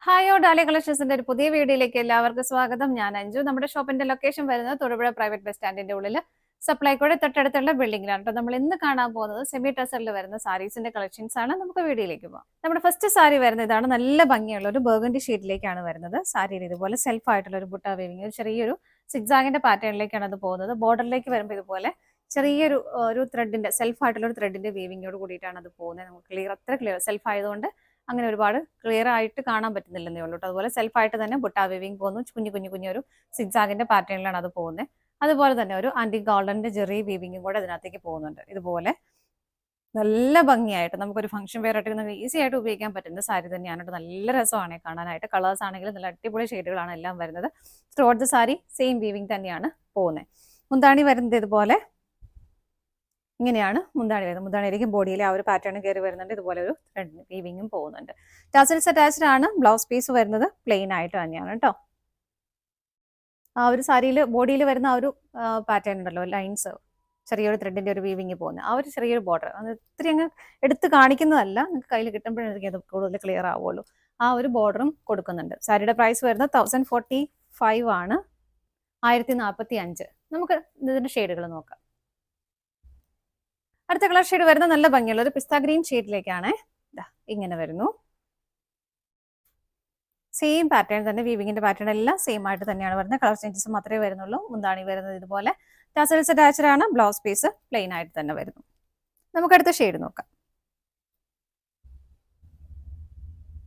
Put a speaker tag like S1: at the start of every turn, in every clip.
S1: Hi dahlia കളക്ഷൻസിന്റെ ഒരു പുതിയ വീഡിയോയിലേക്ക് എല്ലാവർക്കും സ്വാഗതം. ഞാൻ അഞ്ജു. നമ്മുടെ ഷോപ്പിന്റെ ലൊക്കേഷൻ വരുന്നത് തൊടുപുഴ പ്രൈവറ്റ് ബസ് സ്റ്റാൻഡിന്റെ ഉള്ളിൽ സപ്ലൈക്കോടെ തൊട്ടടുത്തുള്ള ബിൽഡിംഗിലാണ് കേട്ടോ. നമ്മൾ ഇന്ന് കാണാൻ പോകുന്നത് സെമി ടസറിൽ വരുന്ന സാരീസിന്റെ കളക്ഷൻസ് ആണ്. നമുക്ക് വീഡിയോയിലേക്ക് പോകാം. നമ്മുടെ ഫസ്റ്റ് സാരി വരുന്നത് ഇതാണ്. നല്ല ഭംഗിയുള്ള ഒരു ബർഗണ്ടി ഷീറ്റിലേക്കാണ് വരുന്നത്. സാരിയിൽ ഇതുപോലെ സെൽഫ് ആയിട്ടുള്ള ഒരു ബുട്ട വേവിങ്, ഒരു ചെറിയൊരു സിക്സാഗിന്റെ പാറ്റേണിലേക്കാണ് അത് പോകുന്നത്. ബോർഡറിലേക്ക് വരുമ്പോൾ ഇതുപോലെ ചെറിയൊരു ഒരു ത്രെഡിന്റെ സെൽഫ് ആയിട്ടുള്ള ഒരു ത്രെഡിന്റെ വീവിങ്ങോട് കൂടിയിട്ടാണ് അത് പോകുന്നത്. നമുക്ക് അത്ര ക്ലിയർ സെൽഫ് ആയതുകൊണ്ട് അങ്ങനെ ഒരുപാട് ക്ലിയർ ആയിട്ട് കാണാൻ പറ്റുന്നില്ലെന്നേ ഉള്ളൂ. അതുപോലെ സെൽഫായിട്ട് തന്നെ ബുട്ടാ വീവിങ് പോകുന്നു. കുഞ്ഞു സിക്സാഗിന്റെ പാറ്റേണിലാണ് അത് പോകുന്നത്. അതുപോലെ തന്നെ ഒരു ആന്റി ഗോൾഡന്റെ ജെറി വീവിങ്ങും കൂടെ അതിനകത്തേക്ക് പോകുന്നുണ്ട്. ഇതുപോലെ നല്ല ഭംഗിയായിട്ട് നമുക്കൊരു ഫംഗ്ഷൻ വെയർ ആയിട്ട് ഈസി ആയിട്ട് ഉപയോഗിക്കാൻ പറ്റുന്ന സാരി തന്നെയാണ്. നല്ല രസമാണ് കാണാനായിട്ട്. കളേഴ്സ് ആണെങ്കിലും നല്ല അടിപൊളി ഷെയ്ഡുകളാണ് എല്ലാം വരുന്നത്. Throughout the sari same weaving തന്നെയാണ് പോകുന്നത്. മുന്താണി വരുന്നത് ഇതുപോലെ ഇങ്ങനെയാണ് മുന്താണി വരുന്നത്. മുന്താണിയിലേക്ക് ബോഡിയിൽ ആ ഒരു പാറ്റേൺ കയറി വരുന്നുണ്ട്. ഇതുപോലെ ഒരു ത്രെഡ് വീവിങ്ങും പോകുന്നുണ്ട്. ടാസൽസ് അറ്റാച്ച്ഡ് ആണ്. ബ്ലൗസ് പീസ് വരുന്നത് പ്ലെയിൻ ആയിട്ട് തന്നെയാണ് കേട്ടോ. ആ ഒരു സാരിയിൽ ബോഡിയിൽ വരുന്ന ആ ഒരു പാറ്റേൺ ഉണ്ടല്ലോ, ലൈൻസ്, ചെറിയൊരു ത്രെഡിന്റെ ഒരു വീവിങ് പോകുന്നത്, ആ ഒരു ചെറിയൊരു ബോർഡർ അത് ഇത്തിരി അങ്ങ് എടുത്ത് കാണിക്കുന്നതല്ല. നിങ്ങൾക്ക് കയ്യിൽ കിട്ടുമ്പോഴായിരിക്കും അത് കൂടുതൽ ക്ലിയർ ആവുള്ളൂ. ആ ഒരു ബോർഡറും കൊടുക്കുന്നുണ്ട്. സാരിയുടെ പ്രൈസ് വരുന്നത് 1045 ആണ്, 1045. നമുക്ക് ഇതിന്റെ ഷെയ്ഡുകൾ നോക്കാം. അടുത്ത കളർ ഷെയ്ഡ് വരുന്ന നല്ല ഭംഗിയുള്ള ഒരു പിസ്ത ഗ്രീൻ ഷെയ്ഡിലേക്കാണ്. ഇങ്ങനെ വരുന്നു. സെയിം പാറ്റേൺ തന്നെ, വീവിങ്ങിന്റെ പാറ്റേൺ എല്ലാം സെയിം ആയിട്ട് തന്നെയാണ് വരുന്നത്. കളർ ചേഞ്ചസ് മാത്രമേ വരുന്നുള്ളൂ. മുന്താണി വരുന്നത് ഇതുപോലെ ടാസൽസ് അറ്റാച്ച്ഡ് ആണ്. ബ്ലൗസ് പീസ് പ്ലെയിൻ ആയിട്ട് തന്നെ വരുന്നു. നമുക്ക് അടുത്ത ഷെയ്ഡ് നോക്കാം.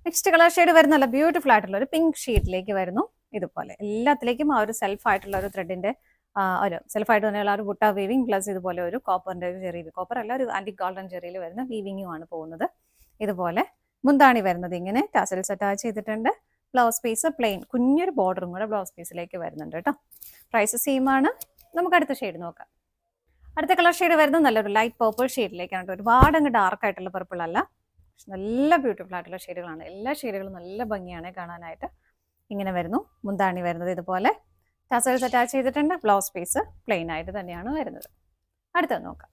S1: നെക്സ്റ്റ് കളർ ഷെയ്ഡ് വരുന്ന നല്ല ബ്യൂട്ടിഫുൾ ആയിട്ടുള്ള ഒരു പിങ്ക് ഷെയ്ഡിലേക്ക് വരുന്നു. ഇതുപോലെ എല്ലാത്തിലേക്കും ആ ഒരു സെൽഫ് ആയിട്ടുള്ള ഒരു ത്രെഡിന്റെ ഒരു സെൽഫായിട്ട് തന്നെയുള്ള ഒരു ബുട്ട വീവിങ് പ്ലസ് ഇതുപോലെ ഒരു കോപ്പറിന്റെ ഒരു ചെറിയ കോപ്പർ അല്ല, ഒരു ആന്റി ഗോൾഡൻ ചെറിയിൽ വരുന്ന വീവിങ്ങുമാണ് പോകുന്നത്. ഇതുപോലെ മുന്താണി വരുന്നത് ഇങ്ങനെ ടാസൽസ് അറ്റാച്ച് ചെയ്തിട്ടുണ്ട്. ബ്ലൗസ് പീസ് പ്ലെയിൻ, കുഞ്ഞൊരു ബോർഡറും കൂടെ ബ്ലൗസ് പീസിലേക്ക് വരുന്നുണ്ട് കേട്ടോ. പ്രൈസ് സെയിം ആണ്. നമുക്ക് അടുത്ത ഷെയ്ഡ് നോക്കാം. അടുത്ത കളർ ഷെയ്ഡ് വരുന്നത് നല്ലൊരു ലൈറ്റ് പേർപ്പിൾ ഷെയ്ഡിലേക്കാണ്. ഒരുപാട് അങ്ങ് ഡാർക്ക് ആയിട്ടുള്ള പർപ്പിൾ അല്ല, നല്ല ബ്യൂട്ടിഫുൾ ആയിട്ടുള്ള ഷെയ്ഡുകളാണ്. എല്ലാ ഷെയ്ഡുകളും നല്ല ഭംഗിയാണ് കാണാനായിട്ട്. ഇങ്ങനെ വരുന്നു. മുന്താണി വരുന്നത് ഇതുപോലെ ടാസൽസ് അറ്റാച്ച് ചെയ്തിട്ടുണ്ട്. ബ്ലൗസ് പീസ് പ്ലെയിൻ ആയിട്ട് തന്നെയാണ് വരുന്നത്. അടുത്തത് നോക്കാം.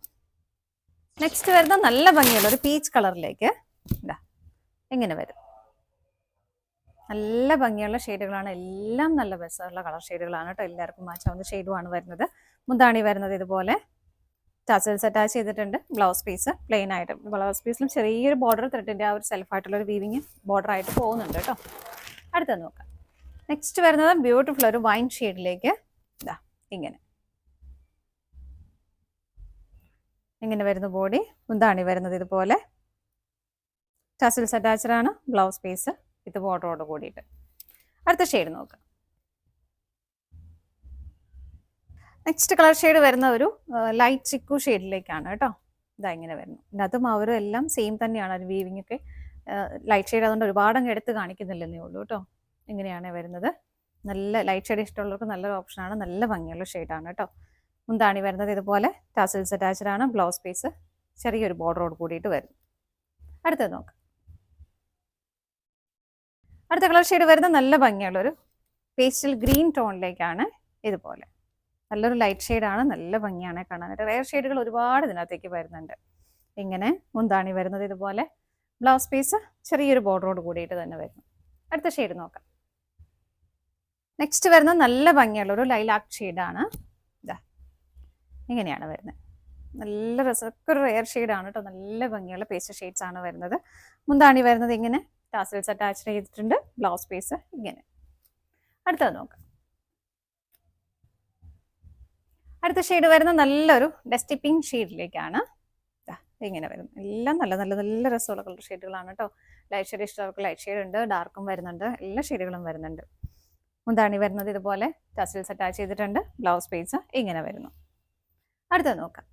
S1: നെക്സ്റ്റ് വരുന്ന നല്ല ഭംഗിയുള്ള ഒരു പീച്ച് കളറിലേക്ക് ഇങ്ങനെ വരും. നല്ല ഭംഗിയുള്ള ഷെയ്ഡുകളാണ്. എല്ലാം നല്ല ബെസ്റ്റുള്ള കളർ ഷെയ്ഡുകളാണ് കേട്ടോ. എല്ലാവർക്കും മാച്ചാവുന്ന ഷെയ്ഡുമാണ് വരുന്നത്. മുന്താണി വരുന്നത് ഇതുപോലെ ടാസൽസ് അറ്റാച്ച് ചെയ്തിട്ടുണ്ട്. ബ്ലൗസ് പീസ് പ്ലെയിൻ ആയിട്ട്, ബ്ലൗസ് പീസിലും ചെറിയൊരു ബോർഡർ ത്രെഡിന്റെ ആ ഒരു സെൽഫായിട്ടുള്ള ഒരു വീവിങ് ബോർഡർ ആയിട്ട് പോകുന്നുണ്ട് കേട്ടോ. അടുത്തത് നോക്കാം. നെക്സ്റ്റ് വരുന്നത് ബ്യൂട്ടിഫുൾ ഒരു വൈൻ ഷെയ്ഡിലേക്ക് ഇങ്ങനെ വരുന്ന ബോഡി. മുന്താണി വരുന്നത് ഇതുപോലെ ടാസൽസ് അറ്റാച്ച്ഡ് ആണ്. ബ്ലൗസ് പീസ് ഇത് ബോർഡറോട് കൂടിയിട്ട്. അടുത്ത ഷെയ്ഡ് നോക്കാം. നെക്സ്റ്റ് കളർ ഷെയ്ഡ് വരുന്ന ഒരു ലൈറ്റ് ചിക്കു ഷെയ്ഡിലേക്കാണ് കേട്ടോ. ഇങ്ങനെ വരുന്നു. അതും അവരും എല്ലാം സെയിം തന്നെയാണ്. ഒരു വീവിങ് ഒക്കെ ലൈറ്റ് ഷെയ്ഡ് അതുകൊണ്ട് ഒരുപാട് അങ്ങ് എടുത്ത് കാണിക്കുന്നില്ലെന്നേ ഉള്ളൂ കേട്ടോ. ഇങ്ങനെയാണ് വരുന്നത്. നല്ല ലൈറ്റ് ഷെയ്ഡ് ഇഷ്ടമുള്ളവർക്ക് നല്ലൊരു ഓപ്ഷനാണ്. നല്ല ഭംഗിയുള്ള ഷെയ്ഡാണ് കേട്ടോ. മുന്താണി വരുന്നത് ഇതുപോലെ ടാസൽസ് അറ്റാച്ച്ഡ് ആണ്. ബ്ലൗസ് പീസ് ചെറിയൊരു ബോർഡറോട് കൂടിയിട്ട് വരും. അടുത്തത് നോക്കാം. അടുത്ത കളർ ഷെയ്ഡ് വരുന്നത് നല്ല ഭംഗിയുള്ള ഒരു പേസ്റ്റൽ ഗ്രീൻ ടോണിലേക്കാണ്. ഇതുപോലെ നല്ലൊരു ലൈറ്റ് ഷെയ്ഡാണ്. നല്ല ഭംഗിയാണ് കാണാനായിട്ട്. റെയർ ഷെയ്ഡുകൾ ഒരുപാട് ഇതിനകത്തേക്ക് വരുന്നുണ്ട്. ഇങ്ങനെ മുന്താണി വരുന്നത് ഇതുപോലെ ബ്ലൗസ് പീസ് ചെറിയൊരു ബോർഡറോട് കൂടിയിട്ട് തന്നെ വരുന്നു. അടുത്ത ഷെയ്ഡ് നോക്കാം. നെക്സ്റ്റ് വരുന്നത് നല്ല ഭംഗിയുള്ള ഒരു ലൈലാക്ക് ഷെയ്ഡാണ്. ഇങ്ങനെയാണ് വരുന്നത്. നല്ല രസമൊക്കെ ഒരു റെയർ ഷെയ്ഡാണ് കേട്ടോ. നല്ല ഭംഗിയുള്ള പേസ്റ്റ് ഷെയ്ഡ്സ് ആണ് വരുന്നത്. മുന്താണി വരുന്നത് ഇങ്ങനെ ടാസൽസ് അറ്റാച്ച് ചെയ്തിട്ടുണ്ട്. ബ്ലൗസ് പീസ് ഇങ്ങനെ. അടുത്തത് നോക്കാം. അടുത്ത ഷെയ്ഡ് വരുന്ന നല്ലൊരു ഡസ്റ്റി പിങ്ക് ഷെയ്ഡിലേക്കാണ്. ഇങ്ങനെ വരും. എല്ലാം നല്ല നല്ല നല്ല രസമുള്ള കളർ ഷെയ്ഡുകളാണ് കേട്ടോ. ലൈറ്റ് ഷെയ്ഡ് ഇഷ്ടമുള്ളവർക്ക് ലൈറ്റ് ഷെയ്ഡ് ഉണ്ട്, ഡാർക്കും വരുന്നുണ്ട്, എല്ലാ ഷെയ്ഡുകളും വരുന്നുണ്ട്. മുന്താണി വരുന്നത് ഇതുപോലെ ടാസൽസ് അറ്റാച്ച് ചെയ്തിട്ടുണ്ട്. ബ്ലൗസ് പീസ് ഇങ്ങനെ വരുന്നു. അടുത്തത് നോക്കാം.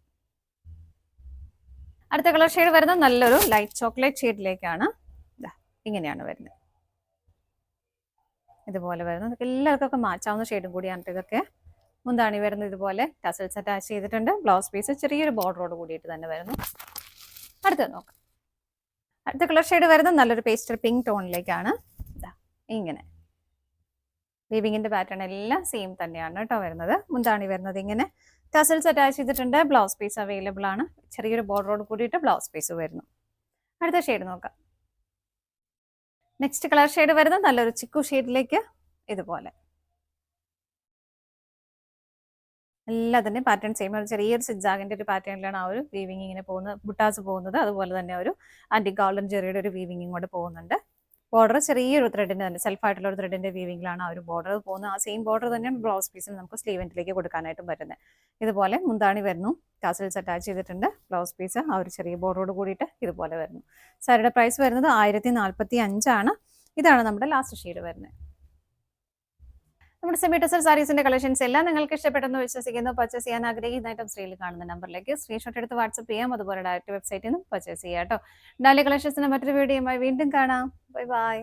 S1: അടുത്ത കളർ ഷെയ്ഡ് വരുന്നത് നല്ലൊരു ലൈറ്റ് ചോക്ലേറ്റ് ഷെയ്ഡിലേക്കാണ്. ഇങ്ങനെയാണ് വരുന്നത്. ഇതുപോലെ വരുന്നത് എല്ലാവർക്കൊക്കെ മാച്ചാവുന്ന ഷെയ്ഡും കൂടിയാണ് ഇതൊക്കെ. മുന്താണി വരുന്നത് ഇതുപോലെ ടാസൽസ് അറ്റാച്ച് ചെയ്തിട്ടുണ്ട്. ബ്ലൗസ് പീസ് ചെറിയൊരു ബോർഡറോട് കൂടിയിട്ട് തന്നെ വരുന്നു. അടുത്തത് നോക്കാം. അടുത്ത കളർ ഷെയ്ഡ് വരുന്നത് നല്ലൊരു പേസ്റ്റൽ പിങ്ക് ടോണിലേക്കാണ്. ഇങ്ങനെ വീവിങ്ങിന്റെ പാറ്റേൺ എല്ലാം സെയിം തന്നെയാണ് കേട്ടോ വരുന്നത്. മുന്താണി വരുന്നത് ഇങ്ങനെ ടാസൽസ് അറ്റാച്ച് ചെയ്തിട്ടുണ്ട്. ബ്ലൗസ് പീസ് അവൈലബിൾ ആണ്. ചെറിയൊരു ബോർഡറോട് കൂടിയിട്ട് ബ്ലൗസ് പീസ് വരുന്നു. അടുത്ത ഷെയ്ഡ് നോക്കാം. നെക്സ്റ്റ് കളർ ഷെയ്ഡ് വരുന്നത് നല്ലൊരു ചിക്കു ഷെയ്ഡിലേക്ക് ഇതുപോലെ എല്ലാത്തിൻ്റെയും പാറ്റേൺ സെയിം ഒരു ചെറിയൊരു സിജാഗിന്റെ ഒരു പാറ്റേണിലാണ് ആ ഒരു വീവിങ് ഇങ്ങനെ പോകുന്നത്, ബുട്ടാസ് പോകുന്നത്. അതുപോലെ തന്നെ ഒരു ആന്റി ഗോൾഡൻ ജെറിയുടെ ഒരു വീവിങ് ഇങ്ങോട്ട് പോകുന്നുണ്ട്. ബോർഡർ ചെറിയൊരു ത്രെഡിന്റെ തന്നെ സെൽഫായിട്ടുള്ള ഒരു ത്രെഡിന്റെ വീവിങ്ങിലാണ് ആ ഒരു ബോർഡർ പോകുന്നത്. ആ സെയിം ബോർഡർ തന്നെ ബ്ലൗസ് പീസിൽ നമുക്ക് സ്ലീവ് എൻഡിലേക്ക് കൊടുക്കാനായിട്ടും പറ്റുന്നത്. ഇതുപോലെ മുന്താണി വരുന്നു, ടാസൽസ് അറ്റാച്ച് ചെയ്തിട്ടുണ്ട്. ബ്ലൗസ് പീസ് ആ ഒരു ചെറിയ ബോർഡറോട് കൂടിയിട്ട് ഇതുപോലെ വരുന്നു. സാരിയുടെ പ്രൈസ് വരുന്നത് 1045 ഇതാണ് നമ്മുടെ ലാസ്റ്റ് ഷെയ്ഡ് വരുന്നത്. നമ്മുടെ സെമി ടെസർ സാരീസിന്റെ കളക്ഷൻസ് എല്ലാം നിങ്ങൾക്ക് ഇഷ്ടപ്പെട്ടെന്ന് വിശ്വസിക്കുന്നു. പർച്ചേസ് ചെയ്യാൻ ആഗ്രഹിക്കുന്ന ഐറ്റം സ്ക്രീനിൽ കാണുന്ന നമ്പറിലേക്ക് സ്ക്രീൻഷോട്ട് എടുത്ത് വാട്സ്ആപ്പ് ചെയ്യാം. അതുപോലെ ഡയറക്റ്റ് വെബ്സൈറ്റിൽ നിന്നും പർച്ചേസ് ചെയ്യാം കേട്ടോ. ഡാലി കളക്ഷൻസിന്റെ മറ്റൊരു വീഡിയോയുമായി വീണ്ടും കാണാം. Bye bye.